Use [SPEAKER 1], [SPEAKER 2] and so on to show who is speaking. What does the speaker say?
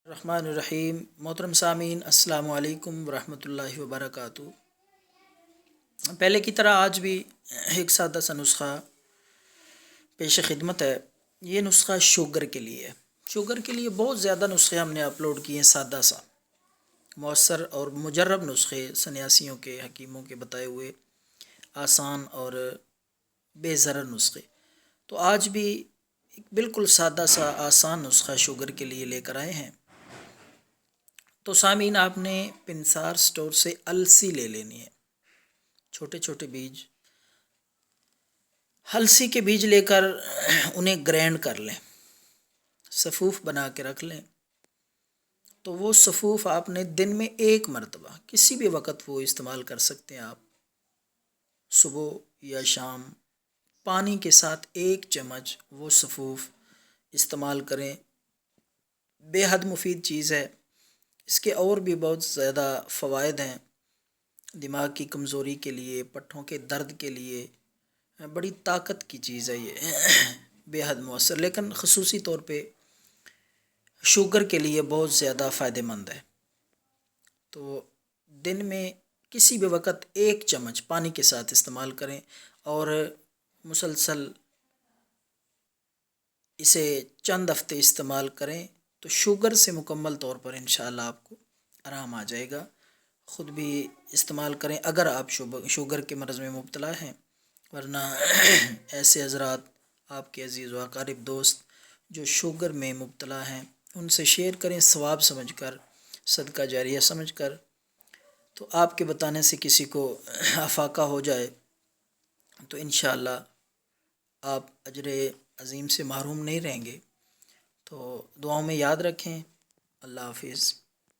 [SPEAKER 1] الرحمن الرحیم۔ محترم سامعین، السلام علیکم ورحمۃ اللہ وبرکاتہ۔ پہلے کی طرح آج بھی ایک سادہ سا نسخہ پیش خدمت ہے۔ یہ نسخہ شوگر کے لیے ہے۔ شوگر کے لیے بہت زیادہ نسخے ہم نے اپلوڈ کیے ہیں، سادہ سا مؤثر اور مجرب نسخے، سنیاسیوں کے، حکیموں کے بتائے ہوئے آسان اور بے ضرر نسخے۔ تو آج بھی ایک بالکل سادہ سا آسان نسخہ شوگر کے لیے لے کر آئے ہیں۔ تو سامعین، آپ نے پنسار سٹور سے السی لے لینی ہے، چھوٹے چھوٹے بیج۔ السی کے بیج لے کر انہیں گرینڈ کر لیں، صفوف بنا کے رکھ لیں۔ تو وہ صفوف آپ نے دن میں ایک مرتبہ کسی بھی وقت وہ استعمال کر سکتے ہیں۔ آپ صبح یا شام پانی کے ساتھ 1 چمچ وہ صفوف استعمال کریں۔ بے حد مفید چیز ہے۔ اس کے اور بھی بہت زیادہ فوائد ہیں۔ دماغ کی کمزوری کے لیے، پٹھوں کے درد کے لیے بڑی طاقت کی چیز ہے یہ، بے حد مؤثر، لیکن خصوصی طور پہ شوگر کے لیے بہت زیادہ فائدہ مند ہے۔ تو دن میں کسی بھی وقت 1 چمچ پانی کے ساتھ استعمال کریں اور مسلسل اسے چند ہفتے استعمال کریں تو شوگر سے مکمل طور پر انشاءاللہ آپ کو آرام آ جائے گا۔ خود بھی استعمال کریں اگر آپ شوگر کے مرض میں مبتلا ہیں، ورنہ ایسے حضرات، آپ کے عزیز و اقارب دوست جو شوگر میں مبتلا ہیں، ان سے شیئر کریں، ثواب سمجھ کر، صدقہ جاریہ سمجھ کر۔ تو آپ کے بتانے سے کسی کو افاقہ ہو جائے تو انشاءاللہ آپ اجر عظیم سے محروم نہیں رہیں گے۔ تو دعاؤں میں یاد رکھیں۔ اللہ حافظ۔